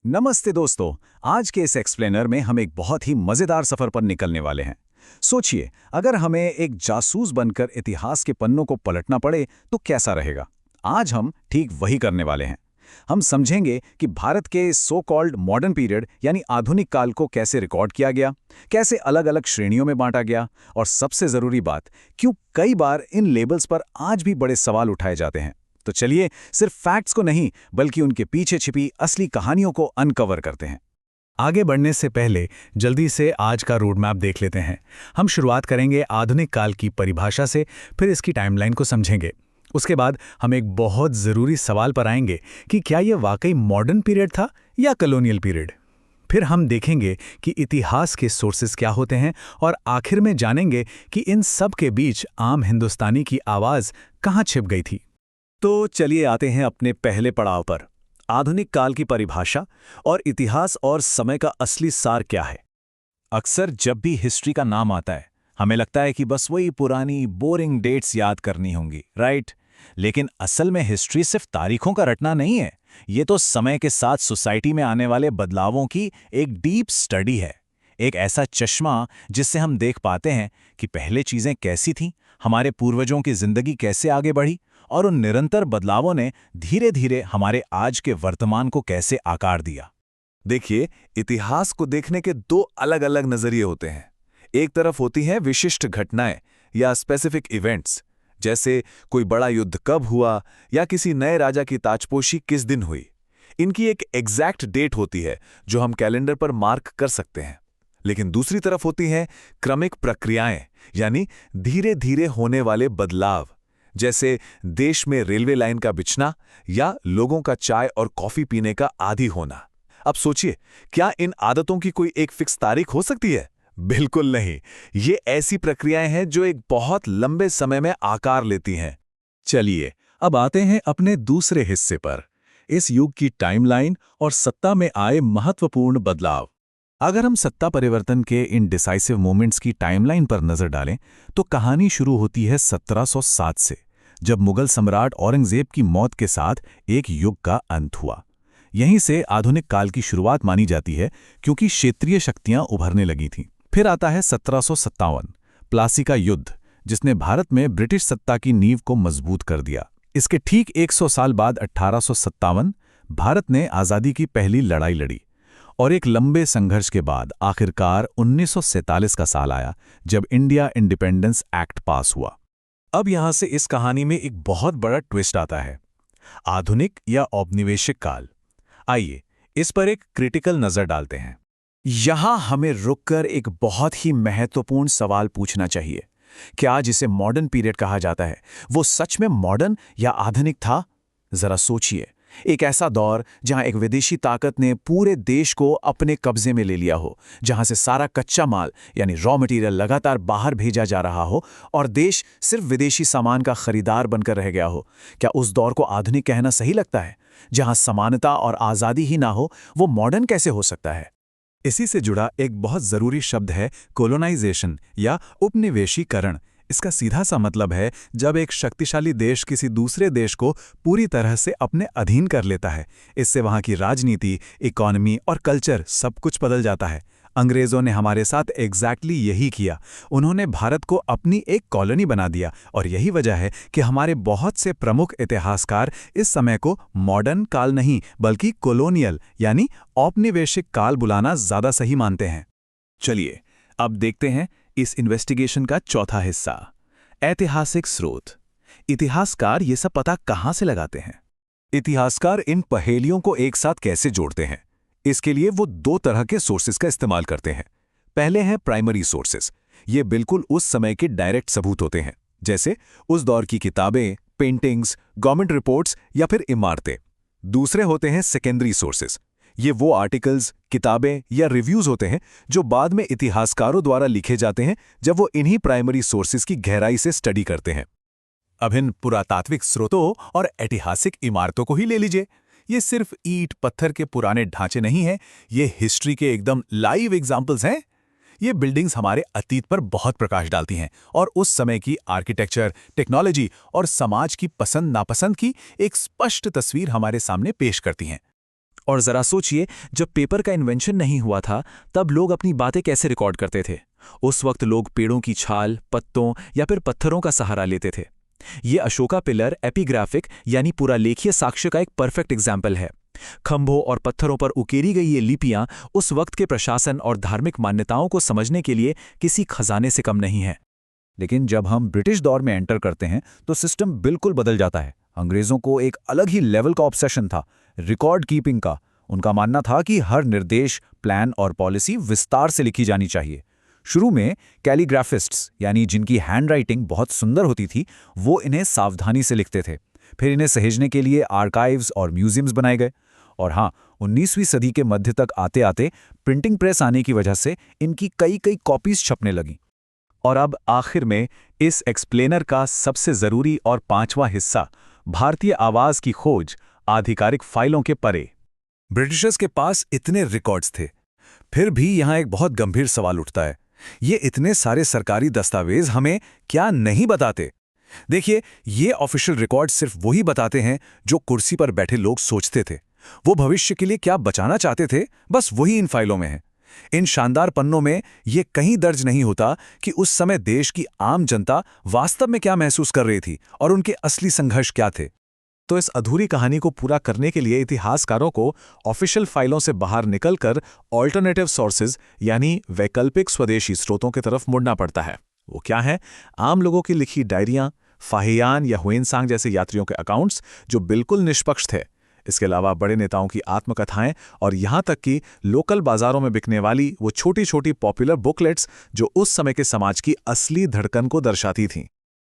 नमस्ते दोस्तों। आज के इस एक्सप्लेनर में हम एक बहुत ही मजेदार सफर पर निकलने वाले हैं। सोचिए, अगर हमें एक जासूस बनकर इतिहास के पन्नों को पलटना पड़े तो कैसा रहेगा। आज हम ठीक वही करने वाले हैं। हम समझेंगे कि भारत के सो कॉल्ड मॉडर्न पीरियड यानी आधुनिक काल को कैसे रिकॉर्ड किया गया, कैसे अलग अलग श्रेणियों में बांटा गया, और सबसे जरूरी बात, क्यों कई बार इन लेबल्स पर आज भी बड़े सवाल उठाए जाते हैं। तो चलिए सिर्फ फैक्ट्स को नहीं बल्कि उनके पीछे छिपी असली कहानियों को अनकवर करते हैं। आगे बढ़ने से पहले जल्दी से आज का रोड मैप देख लेते हैं। हम शुरुआत करेंगे आधुनिक काल की परिभाषा से, फिर इसकी टाइमलाइन को समझेंगे। उसके बाद हम एक बहुत ज़रूरी सवाल पर आएंगे कि क्या यह वाकई मॉडर्न पीरियड था या कॉलोनियल पीरियड। फिर हम देखेंगे कि इतिहास के सोर्सेस क्या होते हैं, और आखिर में जानेंगे कि इन सब के बीच आम हिंदुस्तानी की आवाज़ कहाँ छिप गई थी। तो चलिए आते हैं अपने पहले पड़ाव पर, आधुनिक काल की परिभाषा और इतिहास और समय का असली सार क्या है। अक्सर जब भी हिस्ट्री का नाम आता है हमें लगता है कि बस वही पुरानी बोरिंग डेट्स याद करनी होंगी, राइट? लेकिन असल में हिस्ट्री सिर्फ तारीखों का रटना नहीं है। ये तो समय के साथ सोसाइटी में आने वाले बदलावों की एक डीप स्टडी है। एक ऐसा चश्मा जिससे हम देख पाते हैं कि पहले चीजें कैसी थीं, हमारे पूर्वजों की जिंदगी कैसे आगे बढ़ी, और उन निरंतर बदलावों ने धीरे धीरे हमारे आज के वर्तमान को कैसे आकार दिया। देखिए, इतिहास को देखने के दो अलग अलग नजरिए होते हैं। एक तरफ होती हैं विशिष्ट घटनाएं या स्पेसिफिक इवेंट्स, जैसे कोई बड़ा युद्ध कब हुआ या किसी नए राजा की ताजपोशी किस दिन हुई। इनकी एक एग्जैक्ट डेट होती है जो हम कैलेंडर पर मार्क कर सकते हैं। लेकिन दूसरी तरफ होती हैं क्रमिक प्रक्रियाएं, यानी धीरे धीरे होने वाले बदलाव, जैसे देश में रेलवे लाइन का बिछना या लोगों का चाय और कॉफी पीने का आदी होना। अब सोचिए, क्या इन आदतों की कोई एक फिक्स तारीख हो सकती है? बिल्कुल नहीं। ये ऐसी प्रक्रियाएं हैं जो एक बहुत लंबे समय में आकार लेती हैं। चलिए अब आते हैं अपने दूसरे हिस्से पर, इस युग की टाइमलाइन और सत्ता में आए महत्वपूर्ण बदलाव। अगर हम सत्ता परिवर्तन के इन डिसाइसिव मोमेंट्स की टाइमलाइन पर नजर डालें तो कहानी शुरू होती है 1707 से, जब मुगल सम्राट औरंगजेब की मौत के साथ एक युग का अंत हुआ। यहीं से आधुनिक काल की शुरुआत मानी जाती है, क्योंकि क्षेत्रीय शक्तियां उभरने लगी थीं। फिर आता है 1757, प्लासी का युद्ध, जिसने भारत में ब्रिटिश सत्ता की नींव को मजबूत कर दिया। इसके ठीक 100 साल बाद 1857 भारत ने आज़ादी की पहली लड़ाई लड़ी, और एक लंबे संघर्ष के बाद आखिरकार 1947 का साल आया, जब इंडिया इंडिपेंडेंस एक्ट पास हुआ। अब यहां से इस कहानी में एक बहुत बड़ा ट्विस्ट आता है, आधुनिक या औपनिवेशिक काल। आइए इस पर एक क्रिटिकल नजर डालते हैं। यहां हमें रुककर एक बहुत ही महत्वपूर्ण सवाल पूछना चाहिए। क्या जिसे मॉडर्न पीरियड कहा जाता है वो सच में मॉडर्न या आधुनिक था? जरा सोचिए, एक ऐसा दौर जहां एक विदेशी ताकत ने पूरे देश को अपने कब्जे में ले लिया हो, जहां से सारा कच्चा माल यानी रॉ मटेरियल लगातार बाहर भेजा जा रहा हो और देश सिर्फ विदेशी सामान का खरीदार बनकर रह गया हो। क्या उस दौर को आधुनिक कहना सही लगता है? जहां समानता और आज़ादी ही ना हो, वो मॉडर्न कैसे हो सकता है? इसी से जुड़ा एक बहुत ज़रूरी शब्द है कोलोनाइजेशन या उपनिवेशीकरण। इसका सीधा सा मतलब है जब एक शक्तिशाली देश किसी दूसरे देश को पूरी तरह से अपने अधीन कर लेता है। इससे वहाँ की राजनीति, इकोनॉमी और कल्चर सब कुछ बदल जाता है। अंग्रेज़ों ने हमारे साथ एग्जैक्टली यही किया। उन्होंने भारत को अपनी एक कॉलोनी बना दिया, और यही वजह है कि हमारे बहुत से प्रमुख इतिहासकार इस समय को मॉडर्न काल नहीं बल्कि कॉलोनियल यानी औपनिवेशिक काल बुलाना ज़्यादा सही मानते हैं। चलिए अब देखते हैं इस इन्वेस्टिगेशन का चौथा हिस्सा, ऐतिहासिक स्रोत। इतिहासकार ये सब पता कहाँ से लगाते हैं? इतिहासकार इन पहेलियों को एक साथ कैसे जोड़ते हैं? इसके लिए वो दो तरह के सोर्सेस का इस्तेमाल करते हैं। पहले हैं प्राइमरी सोर्सेस। ये बिल्कुल उस समय के डायरेक्ट सबूत होते हैं, जैसे उस दौर की किताबें, पेंटिंग्स, गवर्नमेंट रिपोर्ट्स या फिर इमारतें। दूसरे होते हैं सेकेंडरी सोर्सेस। ये वो आर्टिकल्स, किताबें या रिव्यूज होते हैं जो बाद में इतिहासकारों द्वारा लिखे जाते हैं, जब वो इन्हीं प्राइमरी सोर्सेस की गहराई से स्टडी करते हैं। अब इन पुरातात्विक स्रोतों और ऐतिहासिक इमारतों को ही ले लीजिए। ये सिर्फ ईंट पत्थर के पुराने ढांचे नहीं हैं, ये हिस्ट्री के एकदम लाइव एग्जाम्पल्स हैं। ये बिल्डिंग्स हमारे अतीत पर बहुत प्रकाश डालती हैं और उस समय की आर्किटेक्चर, टेक्नोलॉजी और समाज की पसंद नापसंद की एक स्पष्ट तस्वीर हमारे सामने पेश करती हैं। और जरा सोचिए, जब पेपर का इन्वेंशन नहीं हुआ था तब लोग अपनी बातें कैसे रिकॉर्ड करते थे। उस वक्त लोग पेड़ों की छाल, पत्तों या फिर पत्थरों का सहारा लेते थे। ये अशोका पिलर एपिग्राफिक यानी पूरा लेखीय साक्ष्य का एक परफेक्ट एग्जाम्पल है। खंभों और पत्थरों पर उकेरी गई ये लिपियां उस वक्त के प्रशासन और धार्मिक मान्यताओं को समझने के लिए किसी खजाने से कम नहीं है। लेकिन जब हम ब्रिटिश दौर में एंटर करते हैं तो सिस्टम बिल्कुल बदल जाता है। अंग्रेजों को एक अलग ही लेवल का ऑब्सेशन था, रिकॉर्ड कीपिंग का। उनका मानना था कि हर निर्देश, प्लान और पॉलिसी विस्तार से लिखी जानी चाहिए। शुरू में कैलीग्राफिस्ट्स यानी जिनकी हैंडराइटिंग बहुत सुंदर होती थी, वो इन्हें सावधानी से लिखते थे। फिर इन्हें सहेजने के लिए आर्काइव्स और म्यूजियम्स बनाए गए। और हाँ, 19वीं सदी के मध्य तक आते आते प्रिंटिंग प्रेस आने की वजह से इनकी कई कॉपीज छपने लगी। और अब आखिर में इस एक्सप्लेनर का सबसे जरूरी और 5वां हिस्सा, भारतीय आवाज की खोज आधिकारिक फाइलों के परे। ब्रिटिशर्स के पास इतने रिकॉर्ड्स थे, फिर भी यहां एक बहुत गंभीर सवाल उठता है। ये इतने सारे सरकारी दस्तावेज हमें क्या नहीं बताते? देखिए, ये ऑफिशियल रिकॉर्ड्स सिर्फ वही बताते हैं जो कुर्सी पर बैठे लोग सोचते थे। वो भविष्य के लिए क्या बचाना चाहते थे, बस वही इन फाइलों में है। इन शानदार पन्नों में ये कहीं दर्ज नहीं होता कि उस समय देश की आम जनता वास्तव में क्या महसूस कर रही थी और उनके असली संघर्ष क्या थे। तो इस अधूरी कहानी को पूरा करने के लिए इतिहासकारों को ऑफिशियल फाइलों से बाहर निकलकर ऑल्टरनेटिव सोर्सेज यानी वैकल्पिक स्वदेशी स्रोतों की तरफ मुड़ना पड़ता है। वो क्या है? आम लोगों की लिखी डायरियां, फाहियान या हुएनसांग जैसे यात्रियों के अकाउंट्स जो बिल्कुल निष्पक्ष थे। इसके अलावा बड़े नेताओं की आत्मकथाएं और यहां तक कि लोकल बाजारों में बिकने वाली वो छोटी छोटी पॉपुलर बुकलेट्स जो उस समय के समाज की असली धड़कन को दर्शाती थीं।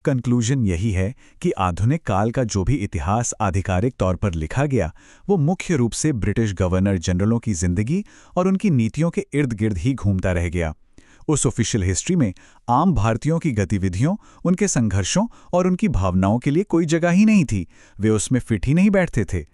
कंक्लूजन यही है कि आधुनिक काल का जो भी इतिहास आधिकारिक तौर पर लिखा गया, वो मुख्य रूप से ब्रिटिश गवर्नर जनरलों की जिंदगी और उनकी नीतियों के इर्द गिर्द ही घूमता रह गया। उस ऑफिशियल हिस्ट्री में आम भारतीयों की गतिविधियों, उनके संघर्षों और उनकी भावनाओं के लिए कोई जगह ही नहीं थी। वे उसमें फिट ही नहीं बैठते थे।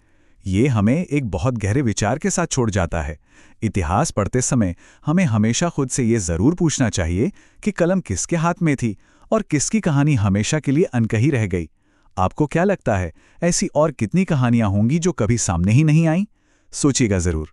ये हमें एक बहुत गहरे विचार के साथ छोड़ जाता है। इतिहास पढ़ते समय हमें हमेशा खुद से ये जरूर पूछना चाहिए कि कलम किसके हाथ में थी और किसकी कहानी हमेशा के लिए अनकही रह गई। आपको क्या लगता है, ऐसी और कितनी कहानियां होंगी जो कभी सामने ही नहीं आईं? सोचिएगा जरूर।